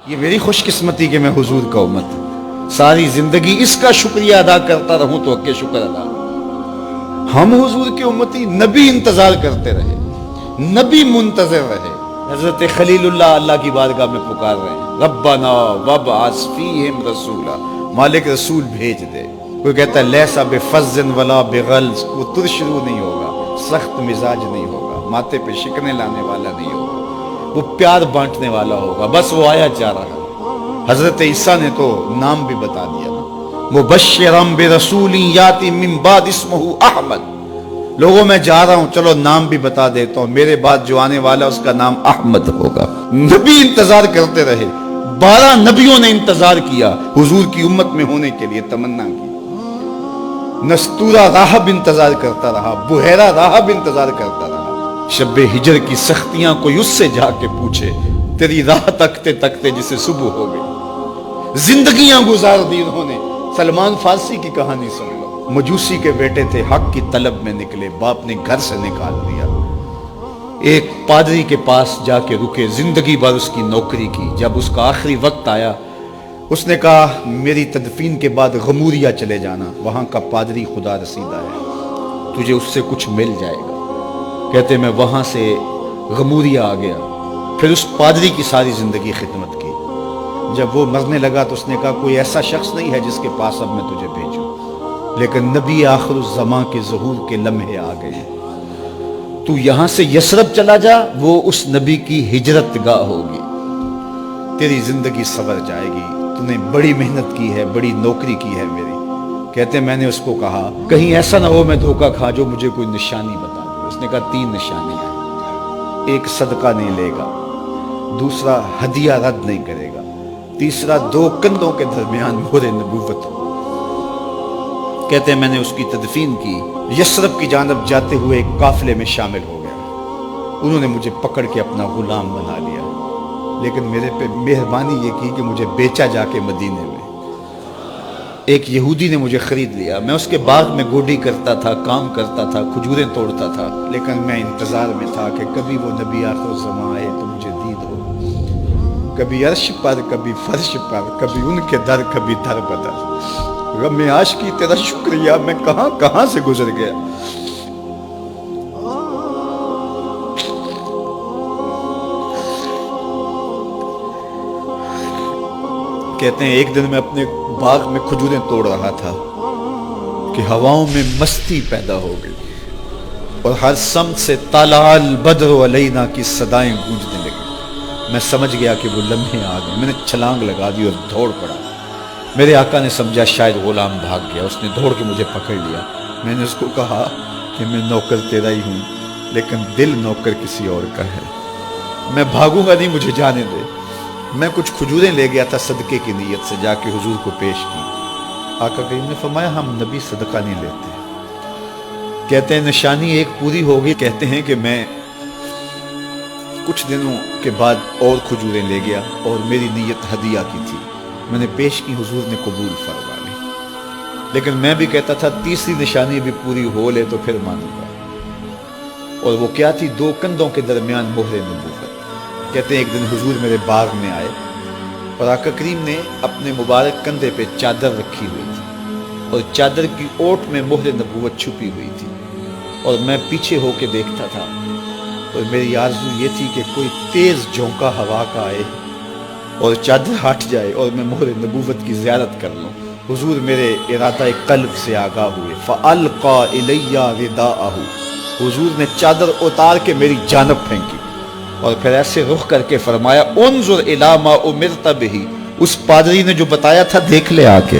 یہ میری خوش قسمتی کہ میں حضور کا امت ساری زندگی اس کا شکریہ ادا کرتا رہوں تو کہ شکر ادا. ہم حضور کے امتی، نبی انتظار کرتے رہے، نبی منتظر رہے. حضرت خلیل اللہ اللہ کی بارگاہ میں پکار رہے ہیں، ربنا وابعث فیہم رسولا، مالک رسول بھیج دے. کوئی کہتا ہے لیسا بفظ ولا بغلظ، وہ ترشرو نہیں ہوگا، سخت مزاج نہیں ہوگا، ماتھے پہ شکنے لانے والا نہیں ہوگا، وہ پیار بانٹنے والا ہوگا. بس وہ آیا جا رہا. حضرت عیسیٰ نے تو نام بھی بتا دیا نا، مبشرم برسول یاتی من بعد اسمہ احمد. لوگوں میں جا رہا ہوں، چلو نام بھی بتا دیتا ہوں، میرے بعد جو آنے والا اس کا نام احمد ہوگا. نبی انتظار کرتے رہے، 12 نبیوں نے انتظار کیا حضور کی امت میں ہونے کے لیے، تمنا کی. نستورہ راہب انتظار کرتا رہا، بحیرہ راہب انتظار کرتا رہا. شب ہجر کی سختیاں کوئی اس سے جا کے پوچھے، تیری راہ تکتے تکتے جسے صبح ہو گئی. زندگیاں گزار دی انہوں نے. سلمان فارسی کی کہانی سن لو. مجوسی کے بیٹے تھے، حق کی طلب میں نکلے، باپ نے گھر سے نکال دیا. ایک پادری کے پاس جا کے رکے، زندگی بھر اس کی نوکری کی. جب اس کا آخری وقت آیا، اس نے کہا میری تدفین کے بعد غموریا چلے جانا، وہاں کا پادری خدا رسیدہ ہے، تجھے اس سے کچھ مل جائے گا. کہتے میں وہاں سے غموریا آ گیا. پھر اس پادری کی ساری زندگی خدمت کی. جب وہ مرنے لگا تو اس نے کہا کوئی ایسا شخص نہیں ہے جس کے پاس اب میں تجھے بھیجوں، لیکن نبی آخر الزمان کے ظہور کے لمحے آ گئے. تو یہاں سے یثرب چلا جا، وہ اس نبی کی ہجرت گاہ ہوگی. تیری زندگی سنور جائے گی، تو نے بڑی محنت کی ہے، بڑی نوکری کی ہے میری. کہتے میں نے اس کو کہا کہیں ایسا نہ ہو میں دھوکہ کھا جو مجھے کوئی نشانی بتا دے. اس نے کہا 3 نشانیاں ہیں، ایک صدقہ نہیں لے گا، دوسرا ہدیہ رد نہیں کرے گا، تیسرا 2 کندھوں کے درمیان مہر نبوت ہو. کہتے ہیں میں نے اس کی تدفین کی. یثرب کی جانب جاتے ہوئے ایک قافلے میں شامل ہو گیا. انہوں نے مجھے پکڑ کے اپنا غلام بنا لیا، لیکن میرے پہ مہربانی یہ کی کہ مجھے بیچا جا کے مدینے میں. ایک یہودی نے مجھے خرید لیا. میں اس کے باغ میں گوڈی کرتا تھا، کام کرتا تھا، کھجوریں توڑتا تھا، لیکن میں انتظار میں تھا کہ کبھی وہ نبی آخر الزمان آئے تو مجھے دید ہو. کبھی عرش پر، کبھی فرش پر، کبھی ان کے در، کبھی در بدر. غم عاشقی تیرا شکریہ، میں کہاں کہاں سے گزر گیا. کہتے ہیں ایک دن میں اپنے باغ میں کھجوریں توڑ رہا تھا کہ ہواؤں میں مستی پیدا ہو گئی اور ہر سمت سے طلع البدر علینا کی صدائیں گونجنے لگی. میں سمجھ گیا کہ وہ لمحے آ گئے. میں نے چھلانگ لگا دی اور دوڑ پڑا. میرے آقا نے سمجھا شاید غلام بھاگ گیا. اس نے دوڑ کے مجھے پکڑ لیا. میں نے اس کو کہا کہ میں نوکر تیرا ہی ہوں، لیکن دل نوکر کسی اور کا ہے. میں بھاگوں گا نہیں، مجھے جانے دے. میں کچھ کھجوریں لے گیا تھا صدقے کی نیت سے، جا کے حضور کو پیش کی. آقا کریم نے فرمایا ہم نبی صدقہ نہیں لیتے. کہتے ہیں نشانی ایک پوری ہو گئی. کہتے ہیں کہ میں کچھ دنوں کے بعد اور کھجوریں لے گیا اور میری نیت ہدیہ کی تھی. میں نے پیش کی، حضور نے قبول فرما لی. لیکن میں بھی کہتا تھا تیسری نشانی بھی پوری ہو لے تو پھر مانوں گا. اور وہ کیا تھی؟ 2 کندھوں کے درمیان مہر نبوت. کہتے ہیں ایک دن حضور میرے باغ میں آئے اور آقا کریم نے اپنے مبارک کندھے پہ چادر رکھی ہوئی تھی اور چادر کی اوٹ میں مہر نبوت چھپی ہوئی تھی. اور میں پیچھے ہو کے دیکھتا تھا اور میری آرزو یہ تھی کہ کوئی تیز جھونکا ہوا کا آئے اور چادر ہٹ جائے اور میں مہر نبوت کی زیارت کر لوں. حضور میرے ارادہ قلب سے آگاہ ہوئے. فَأَلْقَى إِلَيَّ رِدَاءَهُ، حضور نے چادر اتار کے میری جانب پھینکی اور پھر ایسے رخ کر کے فرمایا انظر الی ما امرت بہ، اس پادری نے جو بتایا تھا دیکھ لے آ کے.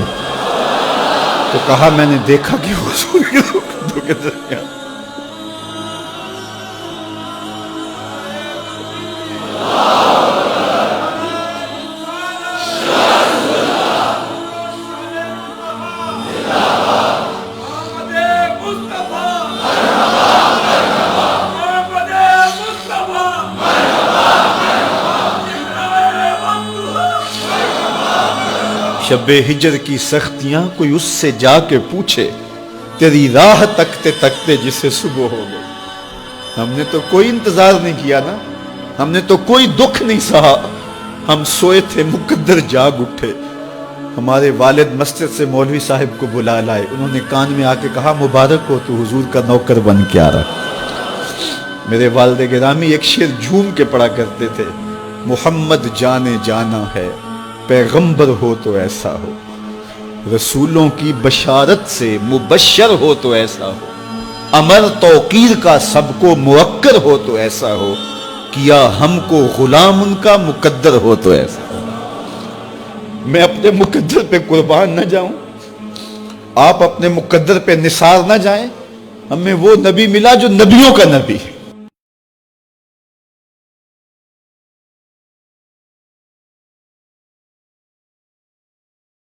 تو کہا میں نے دیکھا کہ حضور کے کندھوں کے درمیان شب ہجر کی سختیاں کوئی اس سے جا کے پوچھے، تیری راہ تکتے تکتے جسے صبح ہو گئی. ہم نے تو کوئی انتظار نہیں کیا نا، ہم نے تو کوئی دکھ نہیں سہا، ہم سوئے تھے مقدر جاگ اٹھے. ہمارے والد مسجد سے مولوی صاحب کو بلا لائے. انہوں نے کان میں آ کے کہا مبارک ہو تو حضور کا نوکر بن کے آ رہا. میرے والد گرامی ایک شعر جھوم کے پڑھا کرتے تھے, محمد جانے جانا ہے پیغمبر ہو تو ایسا ہو, رسولوں کی بشارت سے مبشر ہو تو ایسا ہو, امر توقیر کا سب کو موکر ہو تو ایسا ہو, کیا ہم کو غلام ان کا مقدر ہو تو ایسا ہو. میں اپنے مقدر پہ قربان نہ جاؤں, آپ اپنے مقدر پہ نثار نہ جائیں. ہمیں وہ نبی ملا جو نبیوں کا نبی.